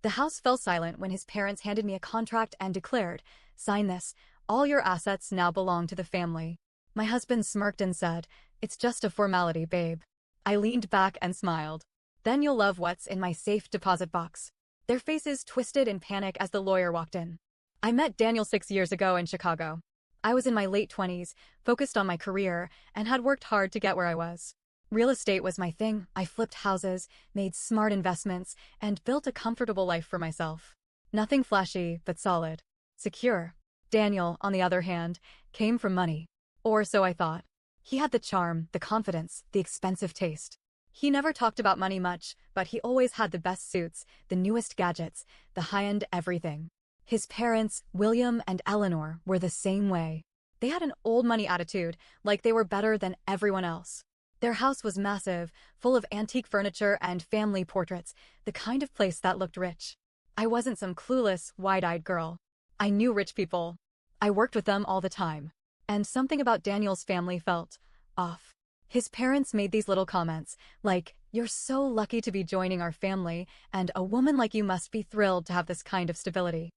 The house fell silent when his parents handed me a contract and declared, "Sign this. All your assets now belong to the family." My husband smirked and said, "It's just a formality, babe." I leaned back and smiled. "Then you'll love what's in my safe deposit box." Their faces twisted in panic as the lawyer walked in. I met Daniel 6 years ago in Chicago. I was in my late 20s, focused on my career, and had worked hard to get where I was. Real estate was my thing. I flipped houses, made smart investments, and built a comfortable life for myself. Nothing flashy, but solid. Secure. Daniel, on the other hand, came from money. Or so I thought. He had the charm, the confidence, the expensive taste. He never talked about money much, but he always had the best suits, the newest gadgets, the high-end everything. His parents, William and Eleanor, were the same way. They had an old money attitude, like they were better than everyone else. Their house was massive, full of antique furniture and family portraits, the kind of place that looked rich. I wasn't some clueless, wide-eyed girl. I knew rich people. I worked with them all the time. And something about Daniel's family felt off. His parents made these little comments, like, "You're so lucky to be joining our family, and a woman like you must be thrilled to have this kind of stability."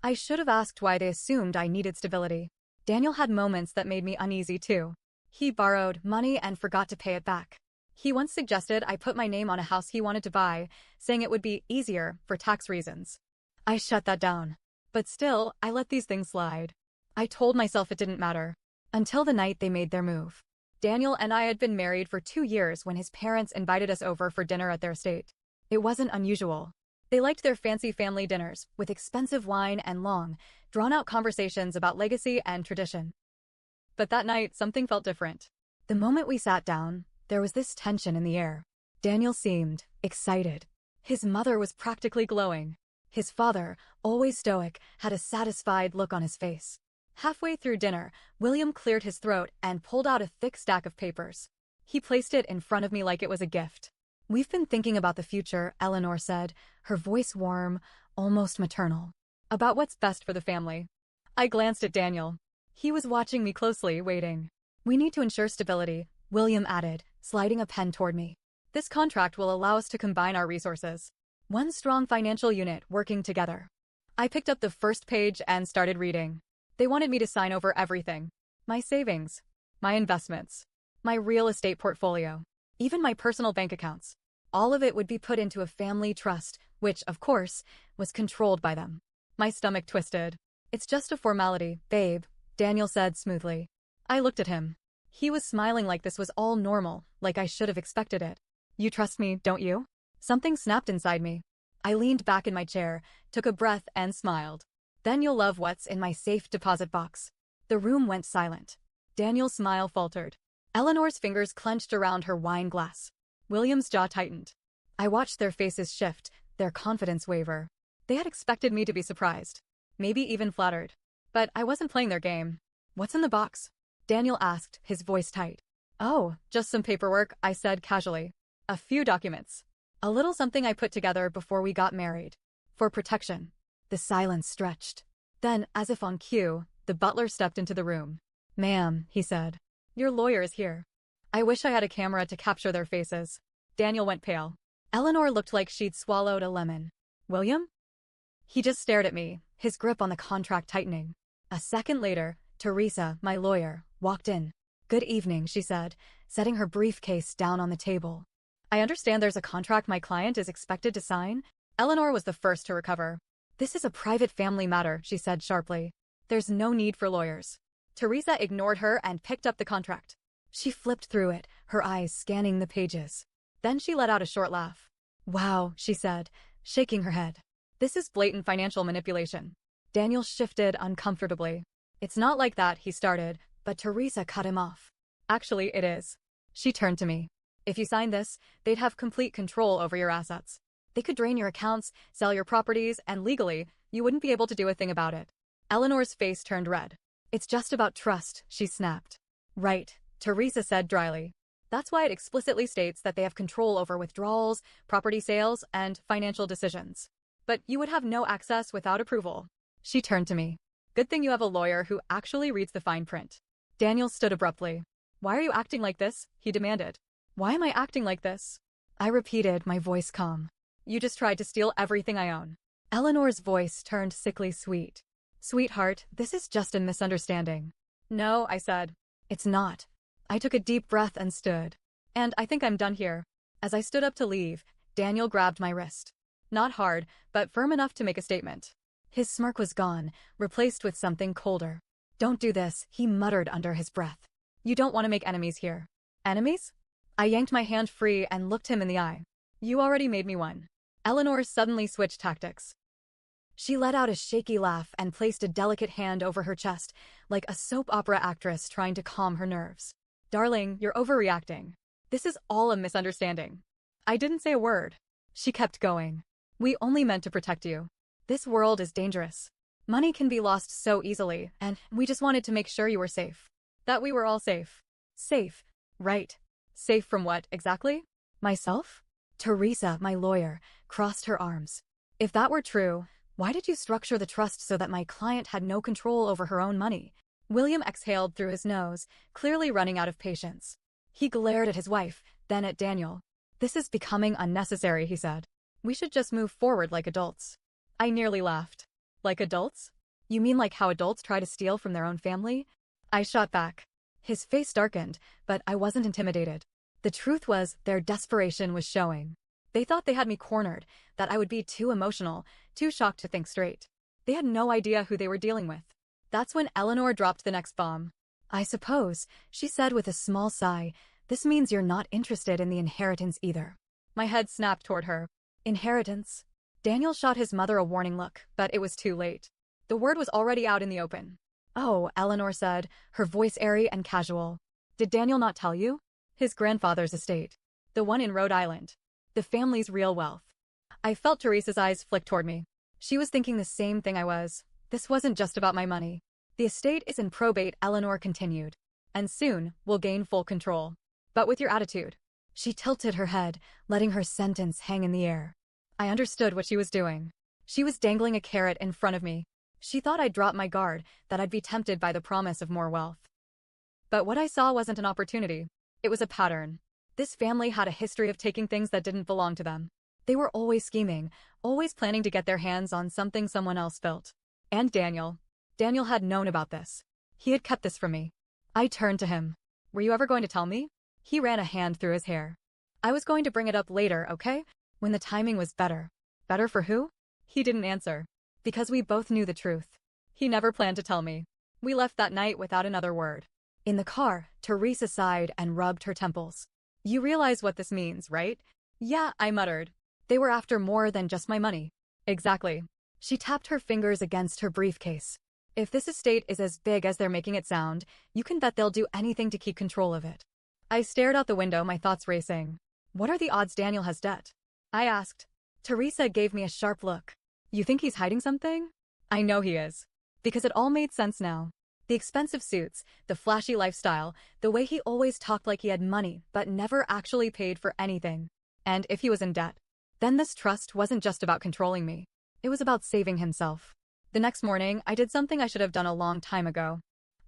I should have asked why they assumed I needed stability. Daniel had moments that made me uneasy too. He borrowed money and forgot to pay it back. He once suggested I put my name on a house he wanted to buy, saying it would be easier for tax reasons. I shut that down. But still, I let these things slide. I told myself it didn't matter. Until the night they made their move. Daniel and I had been married for 2 years when his parents invited us over for dinner at their estate. It wasn't unusual. They liked their fancy family dinners, with expensive wine and long, drawn-out conversations about legacy and tradition. But that night, something felt different. The moment we sat down, there was this tension in the air. Daniel seemed excited. His mother was practically glowing. His father, always stoic, had a satisfied look on his face. Halfway through dinner, William cleared his throat and pulled out a thick stack of papers. He placed it in front of me like it was a gift. "We've been thinking about the future," Eleanor said, her voice warm, almost maternal. "About what's best for the family." I glanced at Daniel. He was watching me closely, waiting. "We need to ensure stability," William added, sliding a pen toward me. "This contract will allow us to combine our resources. One strong financial unit working together." I picked up the first page and started reading. They wanted me to sign over everything. My savings, my investments, my real estate portfolio, even my personal bank accounts. All of it would be put into a family trust, which, of course, was controlled by them. My stomach twisted. "It's just a formality, babe," Daniel said smoothly. I looked at him. He was smiling like this was all normal, like I should have expected it. "You trust me, don't you?" Something snapped inside me. I leaned back in my chair, took a breath and smiled. "Then you'll love what's in my safe deposit box." The room went silent. Daniel's smile faltered. Eleanor's fingers clenched around her wine glass. William's jaw tightened. I watched their faces shift, their confidence waver. They had expected me to be surprised. Maybe even flattered. But I wasn't playing their game. "What's in the box?" Daniel asked, his voice tight. "Oh, just some paperwork," I said casually. "A few documents. A little something I put together before we got married. For protection." The silence stretched. Then, as if on cue, the butler stepped into the room. "Ma'am," he said. "Your lawyer is here." I wish I had a camera to capture their faces. Daniel went pale. Eleanor looked like she'd swallowed a lemon. "William?" He just stared at me, his grip on the contract tightening. A second later, Teresa, my lawyer, walked in. "Good evening," she said, setting her briefcase down on the table. "I understand there's a contract my client is expected to sign." Eleanor was the first to recover. "This is a private family matter," she said sharply. "There's no need for lawyers." Teresa ignored her and picked up the contract. She flipped through it, her eyes scanning the pages. Then she let out a short laugh. "Wow," she said, shaking her head. "This is blatant financial manipulation." Daniel shifted uncomfortably. "It's not like that," he started, but Teresa cut him off. "Actually, it is." She turned to me. "If you sign this, they'd have complete control over your assets. They could drain your accounts, sell your properties, and legally, you wouldn't be able to do a thing about it." Eleanor's face turned red. "It's just about trust," she snapped. "Right," Teresa said dryly. "That's why it explicitly states that they have control over withdrawals, property sales, and financial decisions. But you would have no access without approval." She turned to me. "Good thing you have a lawyer who actually reads the fine print." Daniel stood abruptly. "Why are you acting like this?" he demanded. "Why am I acting like this?" I repeated, my voice calm. "You just tried to steal everything I own." Eleanor's voice turned sickly sweet. Sweetheart, this is just a misunderstanding. No, I said. It's not. I took a deep breath and stood. And I think I'm done here. As I stood up to leave, Daniel grabbed my wrist. Not hard, but firm enough to make a statement. His smirk was gone, replaced with something colder. Don't do this, he muttered under his breath. You don't want to make enemies here. Enemies? I yanked my hand free and looked him in the eye. You already made me one. Eleanor suddenly switched tactics. She let out a shaky laugh and placed a delicate hand over her chest, like a soap opera actress trying to calm her nerves. Darling, you're overreacting. This is all a misunderstanding. I didn't say a word. She kept going. We only meant to protect you. This world is dangerous. Money can be lost so easily, and we just wanted to make sure you were safe. That we were all safe. Safe. Right. Safe from what, exactly? Myself? Teresa, my lawyer, crossed her arms. If that were true, why did you structure the trust so that my client had no control over her own money? William exhaled through his nose, clearly running out of patience. He glared at his wife, then at Daniel. This is becoming unnecessary, he said. We should just move forward like adults. I nearly laughed. Like adults? You mean like how adults try to steal from their own family? I shot back. His face darkened, but I wasn't intimidated. The truth was, their desperation was showing. They thought they had me cornered, that I would be too emotional, too shocked to think straight. They had no idea who they were dealing with. That's when Eleanor dropped the next bomb. I suppose, she said with a small sigh, this means you're not interested in the inheritance either. My head snapped toward her. Inheritance? Daniel shot his mother a warning look, but it was too late. The word was already out in the open. Oh, Eleanor said, her voice airy and casual. Did Daniel not tell you? His grandfather's estate. The one in Rhode Island. The family's real wealth. I felt Teresa's eyes flick toward me. She was thinking the same thing I was. This wasn't just about my money. The estate is in probate, Eleanor continued. And soon, we'll gain full control. But with your attitude. She tilted her head, letting her sentence hang in the air. I understood what she was doing. She was dangling a carrot in front of me. She thought I'd drop my guard, that I'd be tempted by the promise of more wealth. But what I saw wasn't an opportunity. It was a pattern. This family had a history of taking things that didn't belong to them. They were always scheming, always planning to get their hands on something someone else built. And Daniel. Daniel had known about this. He had kept this from me. I turned to him. Were you ever going to tell me? He ran a hand through his hair. I was going to bring it up later, okay? When the timing was better. Better for who? He didn't answer. Because we both knew the truth. He never planned to tell me. We left that night without another word. In the car, Teresa sighed and rubbed her temples. You realize what this means, right? Yeah, I muttered. They were after more than just my money. Exactly. She tapped her fingers against her briefcase. If this estate is as big as they're making it sound, you can bet they'll do anything to keep control of it. I stared out the window, my thoughts racing. What are the odds Daniel has debt? I asked. Teresa gave me a sharp look. You think he's hiding something? I know he is. Because it all made sense now. The expensive suits, the flashy lifestyle, the way he always talked like he had money but never actually paid for anything. And if he was in debt, then this trust wasn't just about controlling me. It was about saving himself. The next morning, I did something I should have done a long time ago.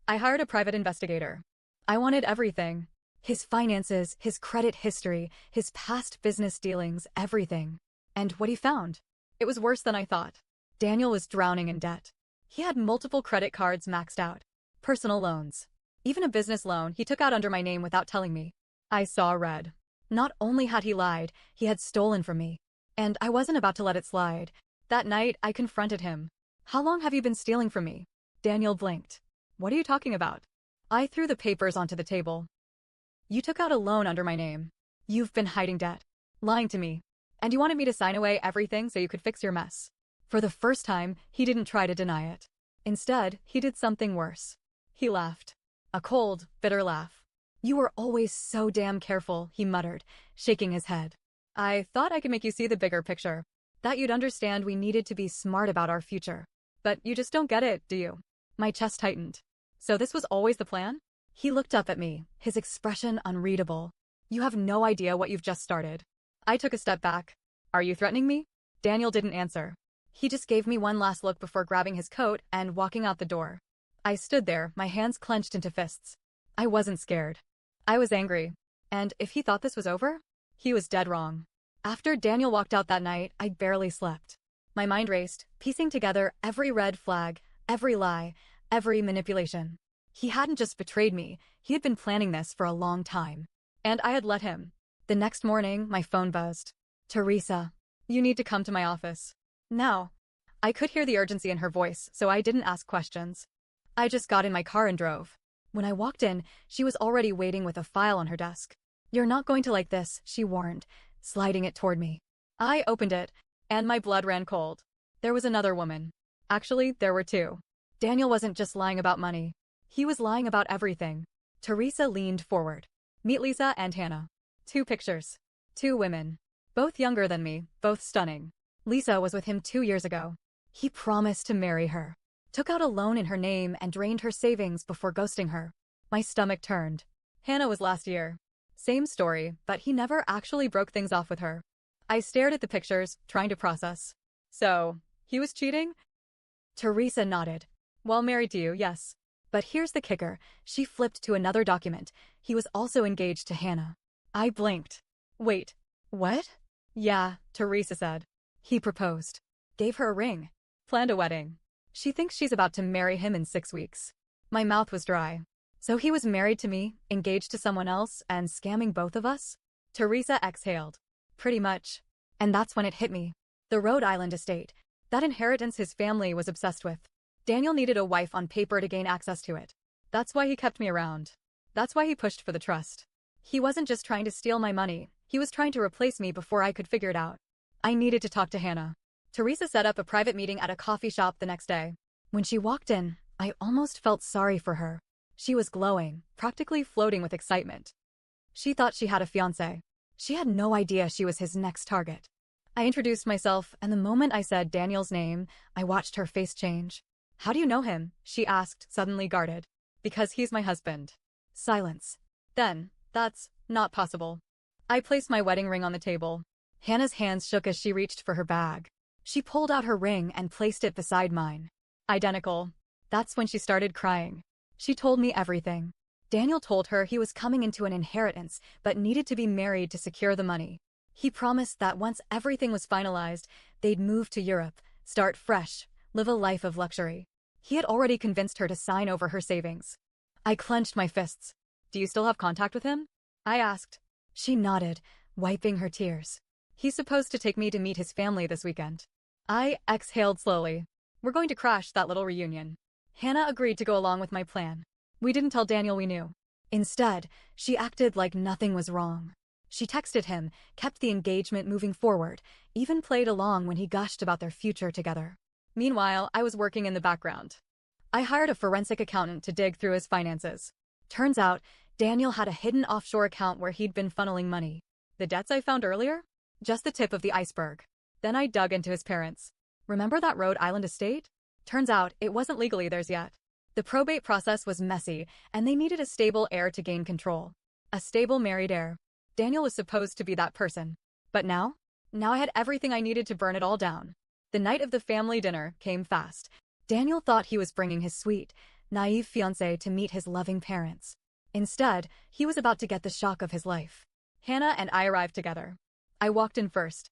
I hired a private investigator. I wanted everything. His finances, his credit history, his past business dealings, everything. And what he found? It was worse than I thought. Daniel was drowning in debt. He had multiple credit cards maxed out. Personal loans. Even a business loan he took out under my name without telling me. I saw red. Not only had he lied, he had stolen from me. And I wasn't about to let it slide. That night, I confronted him. How long have you been stealing from me? Daniel blinked. What are you talking about? I threw the papers onto the table. You took out a loan under my name. You've been hiding debt. Lying to me. And you wanted me to sign away everything so you could fix your mess. For the first time, he didn't try to deny it. Instead, he did something worse. He laughed. A cold, bitter laugh. You were always so damn careful, he muttered, shaking his head. I thought I could make you see the bigger picture. That you'd understand we needed to be smart about our future. But you just don't get it, do you? My chest tightened. So this was always the plan? He looked up at me, his expression unreadable. You have no idea what you've just started. I took a step back. Are you threatening me? Daniel didn't answer. He just gave me one last look before grabbing his coat and walking out the door. I stood there, my hands clenched into fists. I wasn't scared. I was angry. And if he thought this was over, he was dead wrong. After Daniel walked out that night, I barely slept. My mind raced, piecing together every red flag, every lie, every manipulation. He hadn't just betrayed me, he had been planning this for a long time. And I had let him. The next morning, my phone buzzed. Teresa, you need to come to my office. Now. I could hear the urgency in her voice, so I didn't ask questions. I just got in my car and drove. When I walked in, she was already waiting with a file on her desk. You're not going to like this, she warned, sliding it toward me. I opened it, and my blood ran cold. There was another woman. Actually, there were two. Daniel wasn't just lying about money. He was lying about everything. Teresa leaned forward. Meet Lisa and Hannah. 2 pictures. 2 women. Both younger than me, both stunning. Lisa was with him 2 years ago. He promised to marry her. Took out a loan in her name and drained her savings before ghosting her. My stomach turned. Hannah was last year. Same story, but he never actually broke things off with her. I stared at the pictures, trying to process. So, he was cheating? Teresa nodded. Well, married to you, yes. But here's the kicker. She flipped to another document. He was also engaged to Hannah. I blinked. Wait, what? Yeah, Teresa said. He proposed. Gave her a ring. Planned a wedding. She thinks she's about to marry him in 6 weeks. My mouth was dry. So he was married to me, engaged to someone else, and scamming both of us? Teresa exhaled. Pretty much. And that's when it hit me. The Rhode Island estate. That inheritance his family was obsessed with. Daniel needed a wife on paper to gain access to it. That's why he kept me around. That's why he pushed for the trust. He wasn't just trying to steal my money. He was trying to replace me before I could figure it out. I needed to talk to Hannah. Teresa set up a private meeting at a coffee shop the next day. When she walked in, I almost felt sorry for her. She was glowing, practically floating with excitement. She thought she had a fiancé. She had no idea she was his next target. I introduced myself, and the moment I said Daniel's name, I watched her face change. How do you know him? She asked, suddenly guarded. Because he's my husband. Silence. Then, that's not possible. I placed my wedding ring on the table. Hannah's hands shook as she reached for her bag. She pulled out her ring and placed it beside mine. Identical. That's when she started crying. She told me everything. Daniel told her he was coming into an inheritance, but needed to be married to secure the money. He promised that once everything was finalized, they'd move to Europe, start fresh, live a life of luxury. He had already convinced her to sign over her savings. I clenched my fists. Do you still have contact with him? I asked. She nodded, wiping her tears. He's supposed to take me to meet his family this weekend. I exhaled slowly. We're going to crash that little reunion. Hannah agreed to go along with my plan. We didn't tell Daniel we knew. Instead, she acted like nothing was wrong. She texted him, kept the engagement moving forward, even played along when he gushed about their future together. Meanwhile, I was working in the background. I hired a forensic accountant to dig through his finances. Turns out, Daniel had a hidden offshore account where he'd been funneling money. The debts I found earlier? Just the tip of the iceberg. Then I dug into his parents. Remember that Rhode Island estate? Turns out, it wasn't legally theirs yet. The probate process was messy, and they needed a stable heir to gain control. A stable married heir. Daniel was supposed to be that person. But now? Now I had everything I needed to burn it all down. The night of the family dinner came fast. Daniel thought he was bringing his sweet, naive fiancée to meet his loving parents. Instead, he was about to get the shock of his life. Hannah and I arrived together. I walked in first.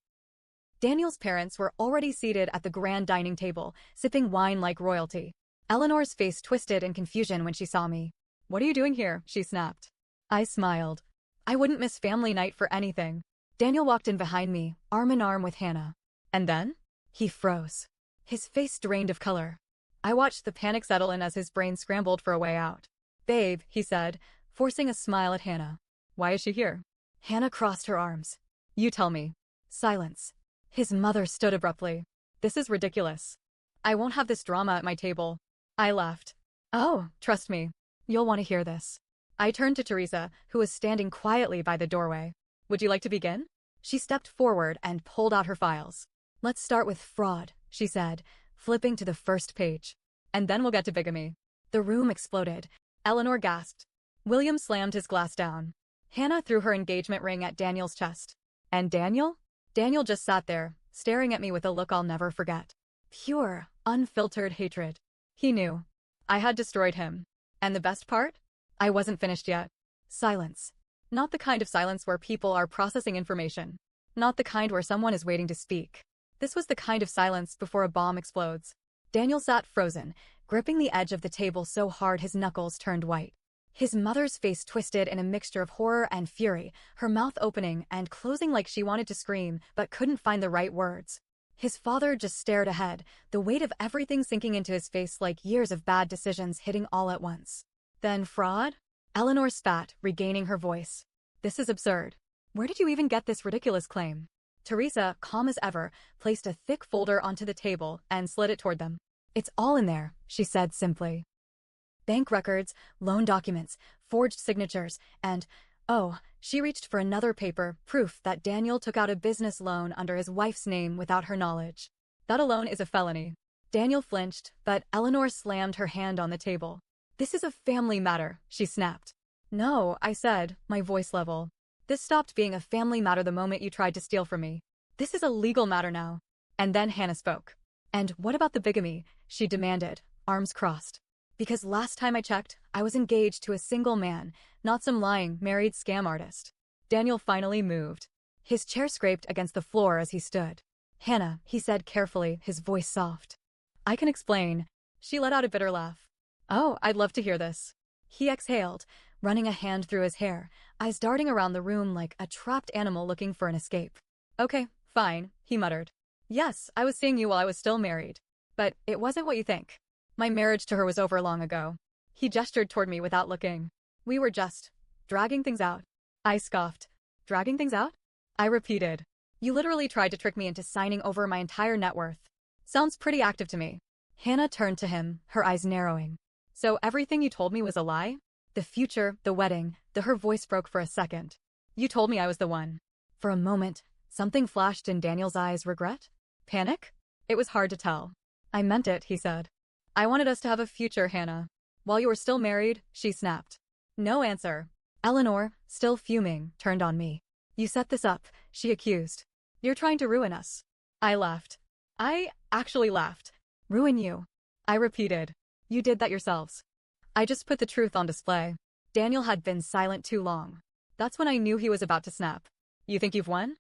Daniel's parents were already seated at the grand dining table, sipping wine like royalty. Eleanor's face twisted in confusion when she saw me. What are you doing here? She snapped. I smiled. I wouldn't miss family night for anything. Daniel walked in behind me, arm in arm with Hannah. And then? He froze. His face drained of color. I watched the panic settle in as his brain scrambled for a way out. Babe, he said, forcing a smile at Hannah. Why is she here? Hannah crossed her arms. You tell me. Silence. His mother stood abruptly. This is ridiculous. I won't have this drama at my table. I laughed. Oh, trust me. You'll want to hear this. I turned to Teresa, who was standing quietly by the doorway. Would you like to begin? She stepped forward and pulled out her files. Let's start with fraud, she said, flipping to the first page. And then we'll get to bigamy. The room exploded. Eleanor gasped. William slammed his glass down. Hannah threw her engagement ring at Daniel's chest. And Daniel? Daniel just sat there, staring at me with a look I'll never forget. Pure, unfiltered hatred. He knew. I had destroyed him. And the best part? I wasn't finished yet. Silence. Not the kind of silence where people are processing information. Not the kind where someone is waiting to speak. This was the kind of silence before a bomb explodes. Daniel sat frozen, gripping the edge of the table so hard his knuckles turned white. His mother's face twisted in a mixture of horror and fury, her mouth opening and closing like she wanted to scream but couldn't find the right words. His father just stared ahead, the weight of everything sinking into his face like years of bad decisions hitting all at once. Then fraud? Eleanor spat, regaining her voice. This is absurd. Where did you even get this ridiculous claim? Teresa, calm as ever, placed a thick folder onto the table and slid it toward them. It's all in there, she said simply. Bank records, loan documents, forged signatures, and, oh, she reached for another paper, proof that Daniel took out a business loan under his wife's name without her knowledge. That alone is a felony. Daniel flinched, but Eleanor slammed her hand on the table. This is a family matter, she snapped. No, I said, my voice level. This stopped being a family matter the moment you tried to steal from me. This is a legal matter now. And then Hannah spoke. And what about the bigamy? She demanded, arms crossed. Because last time I checked, I was engaged to a single man, not some lying, married scam artist. Daniel finally moved. His chair scraped against the floor as he stood. Hannah, he said carefully, his voice soft. I can explain. She let out a bitter laugh. Oh, I'd love to hear this. He exhaled, running a hand through his hair, eyes darting around the room like a trapped animal looking for an escape. Okay, fine, he muttered. Yes, I was seeing you while I was still married. But it wasn't what you think. My marriage to her was over long ago. He gestured toward me without looking. We were just dragging things out. I scoffed. Dragging things out? I repeated. You literally tried to trick me into signing over my entire net worth. Sounds pretty active to me. Hannah turned to him, her eyes narrowing. So everything you told me was a lie? The future, the wedding, her voice broke for a second. You told me I was the one. For a moment, something flashed in Daniel's eyes. Regret? Panic? It was hard to tell. I meant it, he said. I wanted us to have a future, Hannah. While you were still married, she snapped. No answer. Eleanor, still fuming, turned on me. You set this up, she accused. You're trying to ruin us. I laughed. I actually laughed. Ruin you. I repeated. You did that yourselves. I just put the truth on display. Daniel had been silent too long. That's when I knew he was about to snap. You think you've won?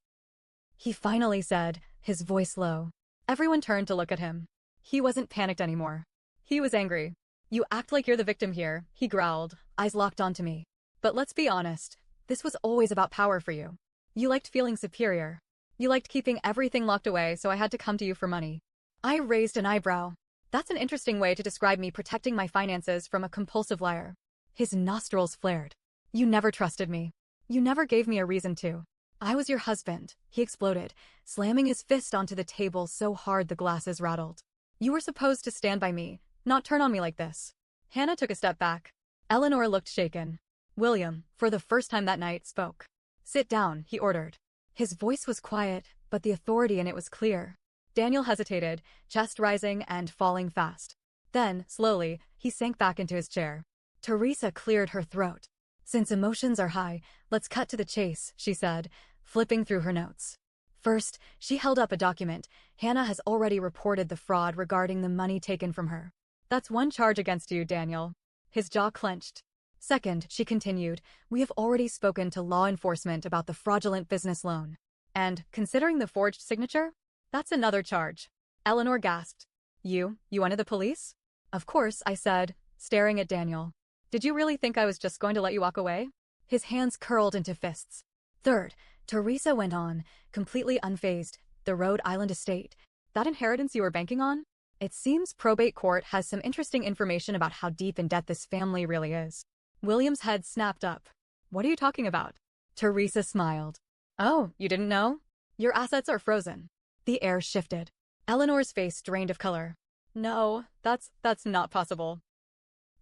He finally said, his voice low. Everyone turned to look at him. He wasn't panicked anymore. He was angry. You act like you're the victim here, he growled, eyes locked onto me. But let's be honest, this was always about power for you. You liked feeling superior. You liked keeping everything locked away, so I had to come to you for money. I raised an eyebrow. That's an interesting way to describe me protecting my finances from a compulsive liar. His nostrils flared. You never trusted me. You never gave me a reason to. I was your husband, he exploded, slamming his fist onto the table so hard the glasses rattled. You were supposed to stand by me, not turn on me like this. Hannah took a step back. Eleanor looked shaken. William, for the first time that night, spoke. Sit down, he ordered. His voice was quiet, but the authority in it was clear. Daniel hesitated, chest rising and falling fast. Then, slowly, he sank back into his chair. Teresa cleared her throat. Since emotions are high, let's cut to the chase, she said, flipping through her notes. First, she held up a document. Hannah has already reported the fraud regarding the money taken from her. That's one charge against you, Daniel. His jaw clenched. Second, she continued, we have already spoken to law enforcement about the fraudulent business loan. And, considering the forged signature, that's another charge. Eleanor gasped. You wanted the police? Of course, I said, staring at Daniel. Did you really think I was just going to let you walk away? His hands curled into fists. Third, Teresa went on, completely unfazed. The Rhode Island estate. That inheritance you were banking on? It seems probate court has some interesting information about how deep in debt this family really is. William's head snapped up. What are you talking about? Teresa smiled. Oh, you didn't know? Your assets are frozen. The air shifted. Eleanor's face drained of color. No, that's not possible.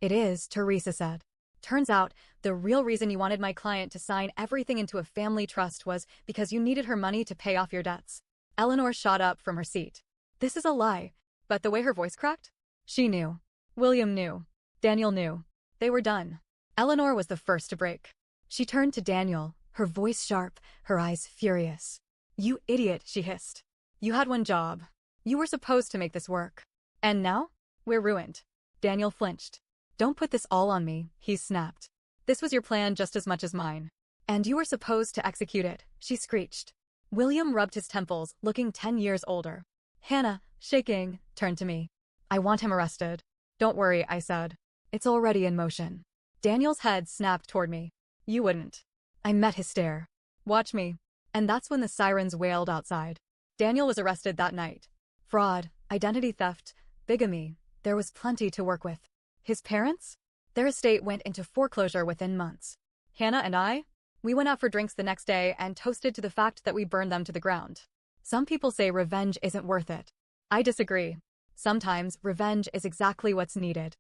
It is, Teresa said. Turns out, the real reason you wanted my client to sign everything into a family trust was because you needed her money to pay off your debts. Eleanor shot up from her seat. This is a lie. But the way her voice cracked? She knew. William knew. Daniel knew. They were done. Eleanor was the first to break. She turned to Daniel, her voice sharp, her eyes furious. You idiot, she hissed. You had one job. You were supposed to make this work. And now? We're ruined. Daniel flinched. Don't put this all on me, he snapped. This was your plan just as much as mine. And you were supposed to execute it, she screeched. William rubbed his temples, looking 10 years older. Hannah, shaking, turned to me. I want him arrested. Don't worry, I said. It's already in motion. Daniel's head snapped toward me. You wouldn't. I met his stare. Watch me. And that's when the sirens wailed outside. Daniel was arrested that night. Fraud, identity theft, bigamy. There was plenty to work with. His parents? Their estate went into foreclosure within months. Hannah and I? We went out for drinks the next day and toasted to the fact that we burned them to the ground. Some people say revenge isn't worth it. I disagree. Sometimes revenge is exactly what's needed.